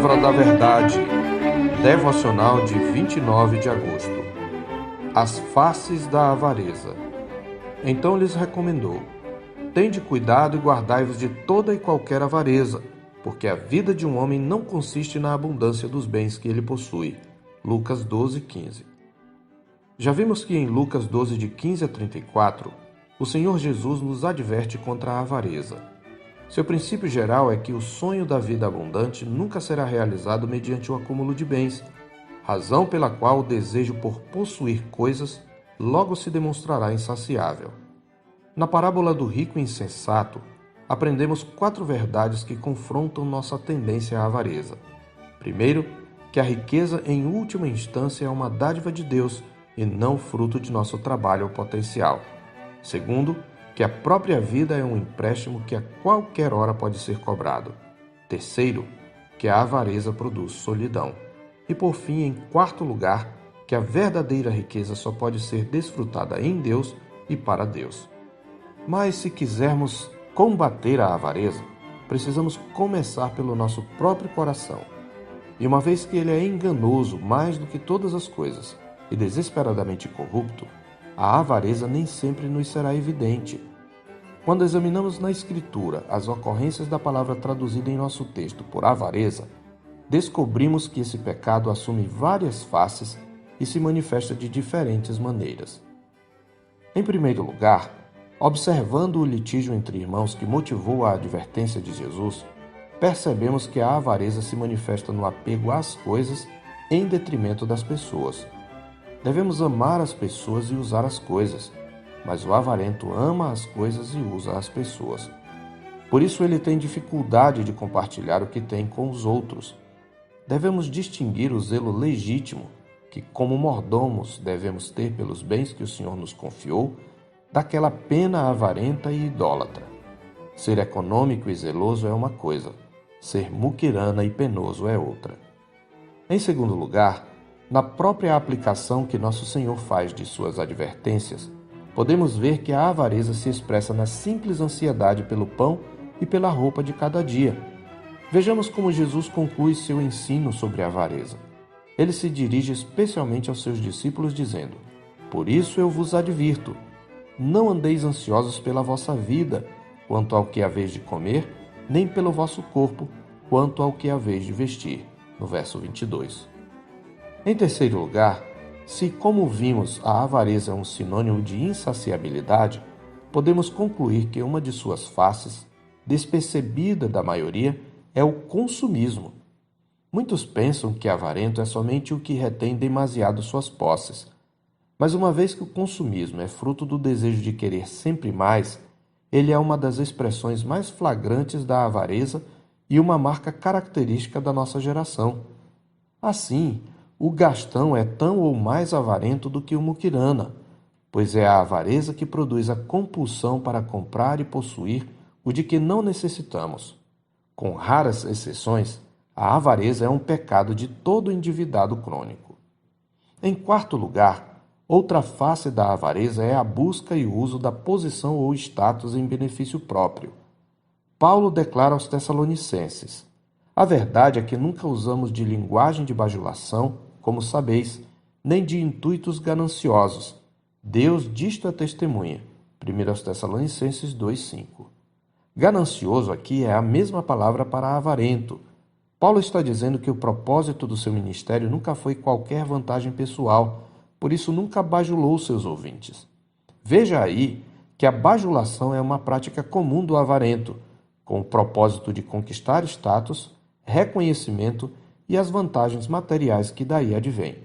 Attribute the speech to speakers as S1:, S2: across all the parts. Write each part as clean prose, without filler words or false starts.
S1: Palavra da Verdade, devocional de 29 de agosto. As faces da avareza. Então lhes recomendou: tende cuidado e guardai-vos de toda e qualquer avareza, porque a vida de um homem não consiste na abundância dos bens que ele possui. Lucas 12:15. Já vimos que em Lucas 12, de 15 a 34, o Senhor Jesus nos adverte contra a avareza. Seu princípio geral é que o sonho da vida abundante nunca será realizado mediante o acúmulo de bens, razão pela qual o desejo por possuir coisas logo se demonstrará insaciável. Na parábola do rico insensato, aprendemos 4 verdades que confrontam nossa tendência à avareza. Primeiro, que a riqueza em última instância é uma dádiva de Deus e não fruto de nosso trabalho ou potencial. Segundo, que a própria vida é um empréstimo que a qualquer hora pode ser cobrado. Terceiro, que a avareza produz solidão. E por fim, em quarto lugar, que a verdadeira riqueza só pode ser desfrutada em Deus e para Deus. Mas se quisermos combater a avareza, precisamos começar pelo nosso próprio coração. E uma vez que ele é enganoso mais do que todas as coisas e desesperadamente corrupto, a avareza nem sempre nos será evidente. Quando examinamos na Escritura as ocorrências da palavra traduzida em nosso texto por avareza, descobrimos que esse pecado assume várias faces e se manifesta de diferentes maneiras. Em primeiro lugar, observando o litígio entre irmãos que motivou a advertência de Jesus, percebemos que a avareza se manifesta no apego às coisas em detrimento das pessoas. Devemos amar as pessoas e usar as coisas, mas o avarento ama as coisas e usa as pessoas. Por isso ele tem dificuldade de compartilhar o que tem com os outros. Devemos distinguir o zelo legítimo, que como mordomos devemos ter pelos bens que o Senhor nos confiou, daquela pena avarenta e idólatra. Ser econômico e zeloso é uma coisa, ser muquirana e penoso é outra. Em segundo lugar, na própria aplicação que nosso Senhor faz de suas advertências, podemos ver que a avareza se expressa na simples ansiedade pelo pão e pela roupa de cada dia. Vejamos como Jesus conclui seu ensino sobre a avareza. Ele se dirige especialmente aos seus discípulos dizendo: por isso eu vos advirto, não andeis ansiosos pela vossa vida, quanto ao que haveis de comer, nem pelo vosso corpo, quanto ao que haveis de vestir. No verso 22. Em terceiro lugar, se, como vimos, a avareza é um sinônimo de insaciabilidade, podemos concluir que uma de suas faces, despercebida da maioria, é o consumismo. Muitos pensam que avarento é somente o que retém demasiado suas posses. Mas uma vez que o consumismo é fruto do desejo de querer sempre mais, ele é uma das expressões mais flagrantes da avareza e uma marca característica da nossa geração. Assim, o gastão é tão ou mais avarento do que o muquirana, pois é a avareza que produz a compulsão para comprar e possuir o de que não necessitamos. Com raras exceções, a avareza é um pecado de todo endividado crônico. Em quarto lugar, outra face da avareza é a busca e uso da posição ou status em benefício próprio. Paulo declara aos Tessalonicenses: a verdade é que nunca usamos de linguagem de bajulação, como sabeis, nem de intuitos gananciosos. Deus disto é testemunha. 1 Tessalonicenses 2:5. Ganancioso aqui é a mesma palavra para avarento. Paulo está dizendo que o propósito do seu ministério nunca foi qualquer vantagem pessoal, por isso nunca bajulou seus ouvintes. Veja aí que a bajulação é uma prática comum do avarento, com o propósito de conquistar status, reconhecimento e as vantagens materiais que daí advêm.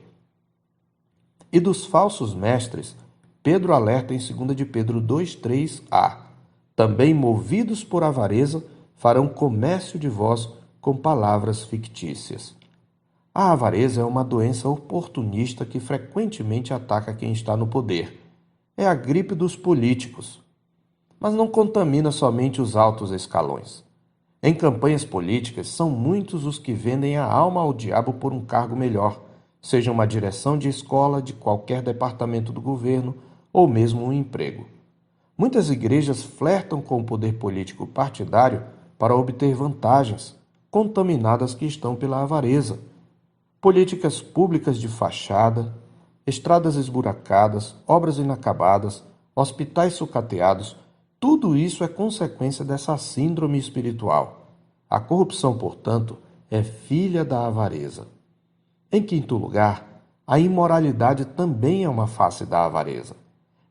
S1: E dos falsos mestres, Pedro alerta em 2 de Pedro 2:3a: também movidos por avareza, farão comércio de vós com palavras fictícias. A avareza é uma doença oportunista que frequentemente ataca quem está no poder. É a gripe dos políticos. Mas não contamina somente os altos escalões. Em campanhas políticas, são muitos os que vendem a alma ao diabo por um cargo melhor, seja uma direção de escola, de qualquer departamento do governo ou mesmo um emprego. Muitas igrejas flertam com o poder político partidário para obter vantagens, contaminadas que estão pela avareza. Políticas públicas de fachada, estradas esburacadas, obras inacabadas, hospitais sucateados, tudo isso é consequência dessa síndrome espiritual. A corrupção, portanto, é filha da avareza. Em quinto lugar, a imoralidade também é uma face da avareza.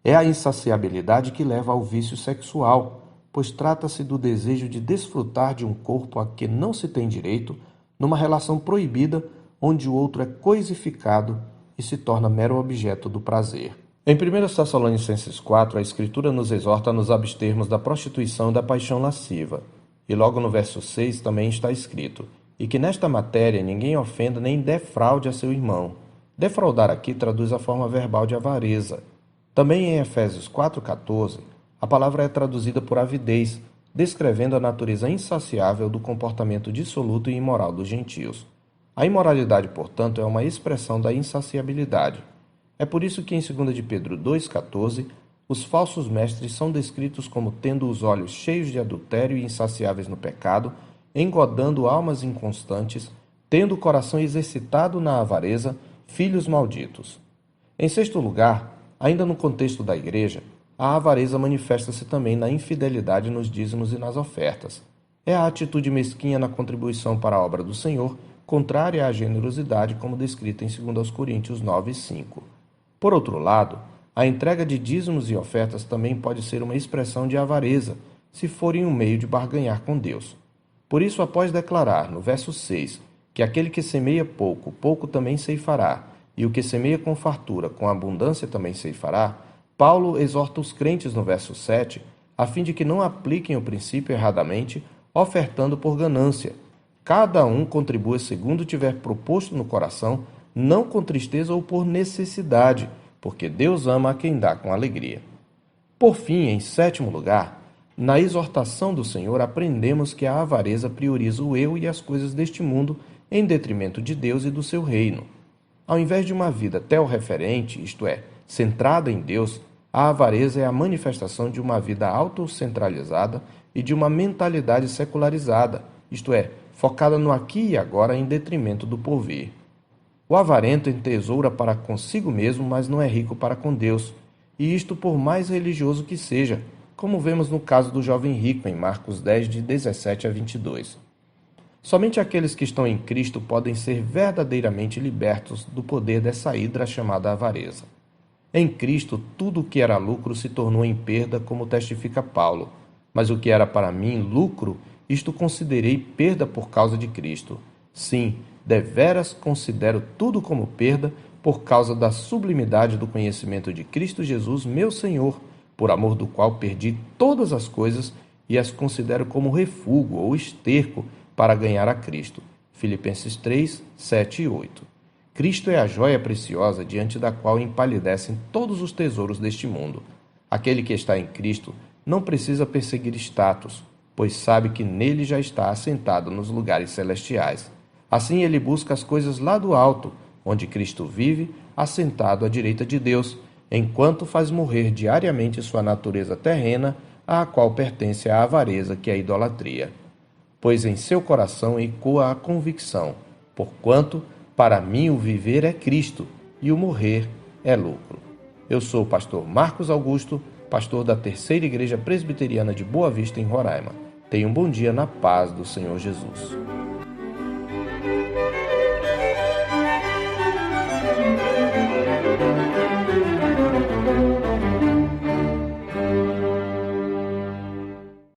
S1: É a insaciabilidade que leva ao vício sexual, pois trata-se do desejo de desfrutar de um corpo a que não se tem direito, numa relação proibida onde o outro é coisificado e se torna mero objeto do prazer. Em 1 Tessalonicenses 4, a Escritura nos exorta a nos abstermos da prostituição e da paixão lasciva. E logo no verso 6 também está escrito: e que nesta matéria ninguém ofenda nem defraude a seu irmão. Defraudar aqui traduz a forma verbal de avareza. Também em Efésios 4,14, a palavra é traduzida por avidez, descrevendo a natureza insaciável do comportamento dissoluto e imoral dos gentios. A imoralidade, portanto, é uma expressão da insaciabilidade. É por isso que em 2 de Pedro 2,14, os falsos mestres são descritos como tendo os olhos cheios de adultério e insaciáveis no pecado, engodando almas inconstantes, tendo o coração exercitado na avareza, filhos malditos. Em sexto lugar, ainda no contexto da igreja, a avareza manifesta-se também na infidelidade nos dízimos e nas ofertas. É a atitude mesquinha na contribuição para a obra do Senhor, contrária à generosidade como descrita em 2 Coríntios 9,5. Por outro lado, a entrega de dízimos e ofertas também pode ser uma expressão de avareza, se forem um meio de barganhar com Deus. Por isso, após declarar, no verso 6, que aquele que semeia pouco, pouco também ceifará, e o que semeia com fartura, com abundância também ceifará, Paulo exorta os crentes no verso 7, a fim de que não apliquem o princípio erradamente, ofertando por ganância. Cada um contribua segundo tiver proposto no coração, não com tristeza ou por necessidade, porque Deus ama a quem dá com alegria. Por fim, em sétimo lugar, na exortação do Senhor aprendemos que a avareza prioriza o eu e as coisas deste mundo em detrimento de Deus e do seu reino. Ao invés de uma vida teorreferente, isto é, centrada em Deus, a avareza é a manifestação de uma vida autocentralizada e de uma mentalidade secularizada, isto é, focada no aqui e agora em detrimento do porvir. O avarento entesoura para consigo mesmo, mas não é rico para com Deus, e isto por mais religioso que seja, como vemos no caso do jovem rico em Marcos 10, de 17 a 22. Somente aqueles que estão em Cristo podem ser verdadeiramente libertos do poder dessa hidra chamada avareza. Em Cristo, tudo o que era lucro se tornou em perda, como testifica Paulo, mas o que era para mim lucro, isto considerei perda por causa de Cristo. Sim, deveras considero tudo como perda por causa da sublimidade do conhecimento de Cristo Jesus, meu Senhor, por amor do qual perdi todas as coisas e as considero como refúgio ou esterco para ganhar a Cristo. Filipenses 3, 7 e 8. Cristo é a joia preciosa diante da qual empalidecem todos os tesouros deste mundo. Aquele que está em Cristo não precisa perseguir status, pois sabe que nele já está assentado nos lugares celestiais. Assim ele busca as coisas lá do alto, onde Cristo vive, assentado à direita de Deus, enquanto faz morrer diariamente sua natureza terrena, à qual pertence a avareza, que é a idolatria. Pois em seu coração ecoa a convicção, porquanto para mim o viver é Cristo e o morrer é lucro. Eu sou o pastor Marcos Augusto, pastor da Terceira Igreja Presbiteriana de Boa Vista, em Roraima. Tenha um bom dia na paz do Senhor Jesus.